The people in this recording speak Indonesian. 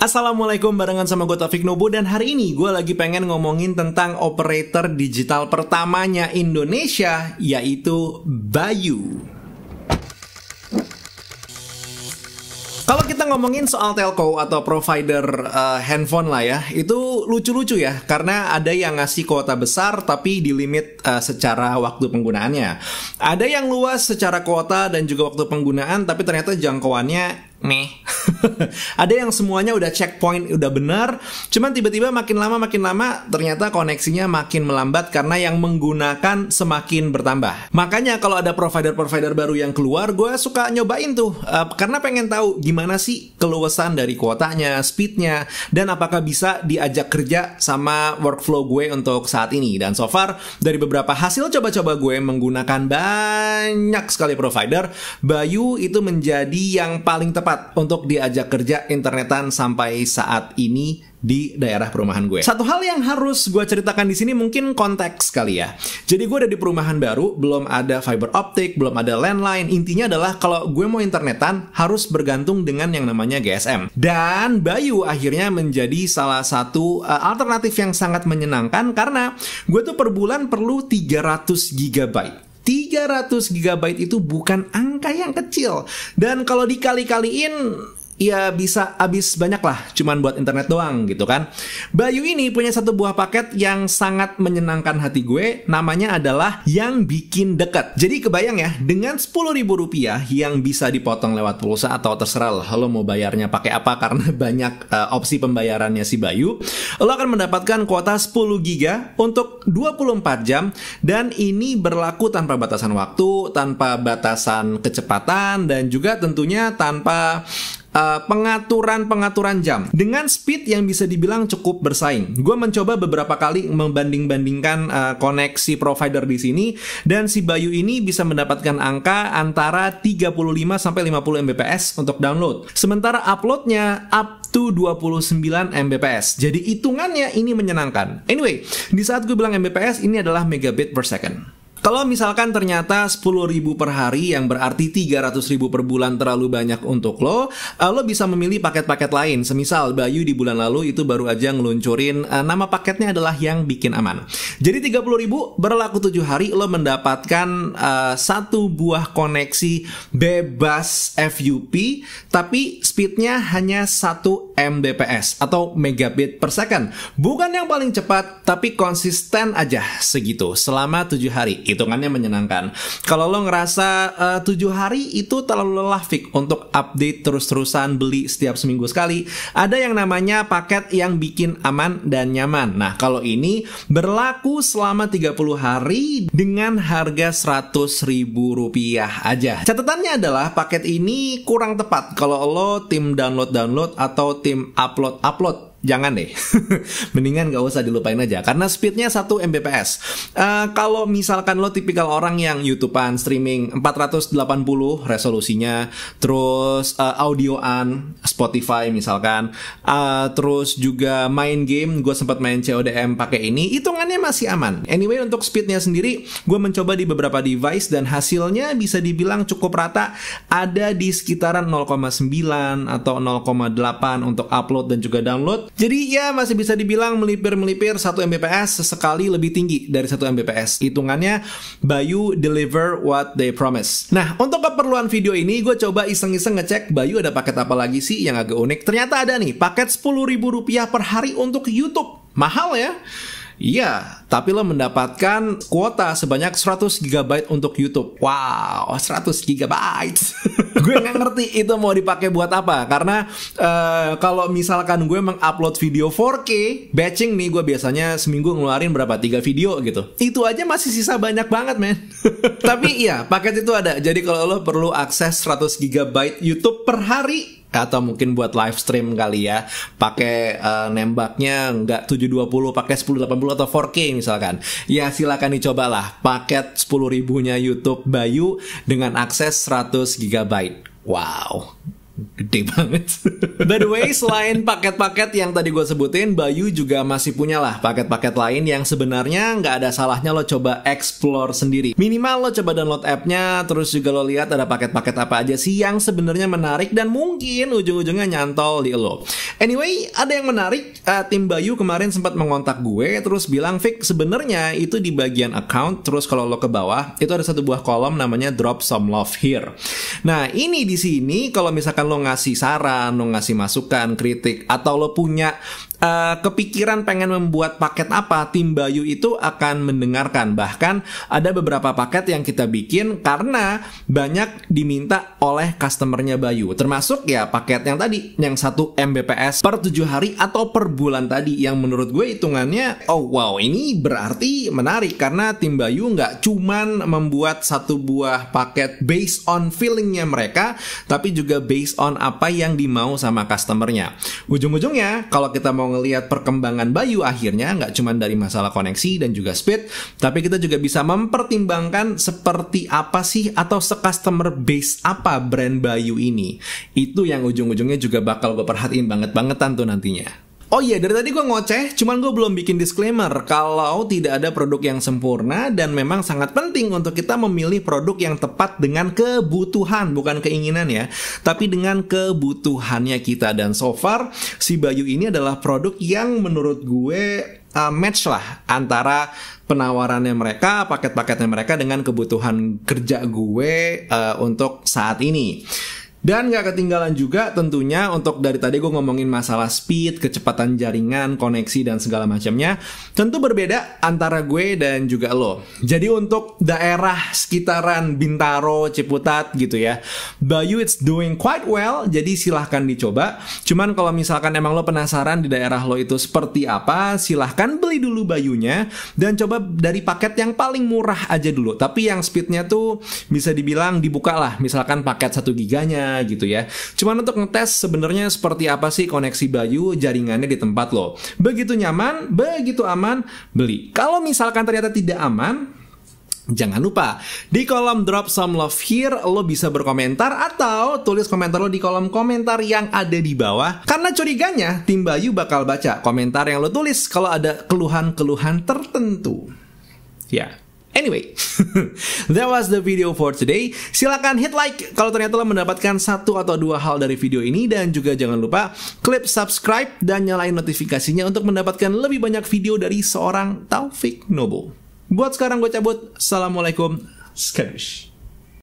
Assalamualaikum, barengan sama gue Taufik Nubu. Dan hari ini gue lagi pengen ngomongin tentang operator digital pertamanya Indonesia, yaitu Bayu. Kalau kita ngomongin soal telco atau provider handphone lah ya, itu lucu-lucu ya, karena ada yang ngasih kuota besar tapi di limit secara waktu penggunaannya. Ada yang luas secara kuota dan juga waktu penggunaan, tapi ternyata jangkauannya meh. Ada yang semuanya udah checkpoint, udah benar, cuman tiba-tiba makin lama ternyata koneksinya makin melambat karena yang menggunakan semakin bertambah. Makanya kalau ada provider-provider baru yang keluar, gue suka nyobain tuh, karena pengen tahu gimana sih keluasan dari kuotanya, speednya, dan apakah bisa diajak kerja sama workflow gue untuk saat ini. Dan so far, dari beberapa hasil coba-coba gue menggunakan banyak sekali provider, Bayu itu menjadi yang paling tepat untuk diajak kerja internetan sampai saat ini di daerah perumahan gue. Satu hal yang harus gue ceritakan di sini mungkin konteks kali ya. Jadi gue ada di perumahan baru, belum ada fiber optik, belum ada landline. Intinya adalah kalau gue mau internetan harus bergantung dengan yang namanya GSM. Dan Bayu akhirnya menjadi salah satu alternatif yang sangat menyenangkan karena gue tuh per bulan perlu 300 GB. 300 GB itu bukan angka yang kecil. Dan kalau dikali-kaliin, ya bisa habis banyak lah, cuman buat internet doang gitu kan. Bayu ini punya satu buah paket yang sangat menyenangkan hati gue, namanya adalah yang bikin dekat. Jadi kebayang ya, dengan Rp10.000 yang bisa dipotong lewat pulsa atau terserah lo mau bayarnya pakai apa karena banyak opsi pembayarannya si Bayu. Lo akan mendapatkan kuota 10 GB untuk 24 jam dan ini berlaku tanpa batasan waktu, tanpa batasan kecepatan dan juga tentunya tanpa pengaturan jam dengan speed yang bisa dibilang cukup bersaing. Gue mencoba beberapa kali membanding-bandingkan koneksi provider di sini dan si Bayu ini bisa mendapatkan angka antara 35 sampai 50 Mbps untuk download. Sementara uploadnya up to 29 Mbps. Jadi hitungannya ini menyenangkan. Anyway, di saat gue bilang Mbps ini adalah megabit per second. Kalau misalkan ternyata 10.000 per hari yang berarti 300.000 per bulan terlalu banyak untuk lo bisa memilih paket-paket lain. Semisal Bayu di bulan lalu itu baru aja ngeluncurin nama paketnya adalah yang bikin aman. Jadi 30.000 berlaku 7 hari lo mendapatkan satu buah koneksi bebas FUP tapi speednya hanya 1 Mbps atau megabit per second. Bukan yang paling cepat tapi konsisten aja segitu selama 7 hari. Hitungannya menyenangkan. Kalau lo ngerasa 7 hari itu terlalu lelah Fik untuk update terus-terusan beli setiap seminggu sekali, ada yang namanya paket yang bikin aman dan nyaman. Nah, kalau ini berlaku selama 30 hari dengan harga Rp100.000 aja. Catatannya adalah paket ini kurang tepat kalau lo tim download atau tim upload. Jangan deh, mendingan gak usah dilupain aja karena speednya 1 Mbps. Kalau misalkan lo tipikal orang yang YouTubean streaming 480 resolusinya, terus audioan Spotify misalkan, terus juga main game, gue sempat main CODM pakai ini, hitungannya masih aman. Anyway, untuk speednya sendiri gue mencoba di beberapa device dan hasilnya bisa dibilang cukup rata, ada di sekitaran 0,9 atau 0,8 untuk upload dan juga download. Jadi ya masih bisa dibilang melipir 1 Mbps sesekali lebih tinggi dari 1 Mbps. Hitungannya Bayu deliver what they promise. Nah, untuk keperluan video ini gue coba iseng-iseng ngecek Bayu ada paket apa lagi sih yang agak unik. Ternyata ada nih, paket Rp10.000 per hari untuk YouTube. Mahal ya? Iya, tapi lo mendapatkan kuota sebanyak 100 GB untuk YouTube. Wow, 100 GB. Gue nggak ngerti itu mau dipakai buat apa. Karena kalau misalkan gue mengupload video 4K, batching nih gue biasanya seminggu ngeluarin berapa? 3 video gitu. Itu aja masih sisa banyak banget, men. Tapi iya, paket itu ada. Jadi kalau lo perlu akses 100 GB YouTube per hari, atau mungkin buat live stream kali ya, pakai nembaknya nggak 720, pakai 1080 atau 4K misalkan, ya silakan dicobalah paket 10.000-nya YouTube Bayu dengan akses 100 GB. Wow, Gede banget. By the way, selain paket-paket yang tadi gue sebutin, Bayu juga masih punya lah paket-paket lain yang sebenarnya nggak ada salahnya lo coba explore sendiri. Minimal lo coba download app-nya, terus juga lo lihat ada paket-paket apa aja sih yang sebenarnya menarik dan mungkin ujung-ujungnya nyantol di lo. Anyway, ada yang menarik. Tim Bayu kemarin sempat mengontak gue, terus bilang, Vic, sebenarnya itu di bagian account, terus kalau lo ke bawah, itu ada satu buah kolom namanya Drop Some Love Here. Nah, ini di sini kalau misalkan lo ngasih saran, lo ngasih masukan, kritik, atau lo punya kepikiran pengen membuat paket apa, tim Bayu itu akan mendengarkan. Bahkan ada beberapa paket yang kita bikin karena banyak diminta oleh customernya Bayu. Termasuk ya paket yang tadi, yang 1 Mbps per 7 hari atau per bulan tadi, yang menurut gue hitungannya, oh wow, ini berarti menarik karena tim Bayu nggak cuman membuat satu buah paket based on feelingnya mereka, tapi juga based on apa yang dimau sama customernya. Ujung-ujungnya kalau kita mau ngelihat perkembangan Bayu, akhirnya nggak cuma dari masalah koneksi dan juga speed, tapi kita juga bisa mempertimbangkan seperti apa sih atau se-customer base apa brand Bayu ini. Itu yang ujung-ujungnya juga bakal gue perhatiin banget-bangetan tuh nantinya. Oh iya, dari tadi gue ngoceh, cuman gue belum bikin disclaimer kalau tidak ada produk yang sempurna dan memang sangat penting untuk kita memilih produk yang tepat dengan kebutuhan, bukan keinginan ya, tapi dengan kebutuhannya kita. Dan so far, si Bayu ini adalah produk yang menurut gue match lah antara penawarannya mereka, paket-paketnya mereka dengan kebutuhan kerja gue untuk saat ini. Dan gak ketinggalan juga tentunya untuk dari tadi gue ngomongin masalah speed, kecepatan jaringan, koneksi, dan segala macamnya. Tentu berbeda antara gue dan juga lo. Jadi untuk daerah sekitaran Bintaro, Ciputat gitu ya, Bayu it's doing quite well, jadi silahkan dicoba. Cuman kalau misalkan emang lo penasaran di daerah lo itu seperti apa, silahkan beli dulu Bayunya dan coba dari paket yang paling murah aja dulu. Tapi yang speednya tuh bisa dibilang dibuka lah, misalkan paket 1 giganya gitu ya. Cuman untuk ngetes sebenarnya seperti apa sih koneksi Bayu jaringannya di tempat lo. Begitu nyaman, begitu aman, beli. Kalau misalkan ternyata tidak aman, jangan lupa di kolom Drop Some Love Here lo bisa berkomentar atau tulis komentar lo di kolom komentar yang ada di bawah. Karena curiganya tim Bayu bakal baca komentar yang lo tulis kalau ada keluhan-keluhan tertentu. Ya. Anyway, that was the video for today. Silakan hit like kalau ternyata lo mendapatkan 1 atau 2 hal dari video ini. Dan juga jangan lupa klik subscribe dan nyalain notifikasinya untuk mendapatkan lebih banyak video dari seorang Taufik Nobo. Buat sekarang gue cabut. Assalamualaikum. Skadush.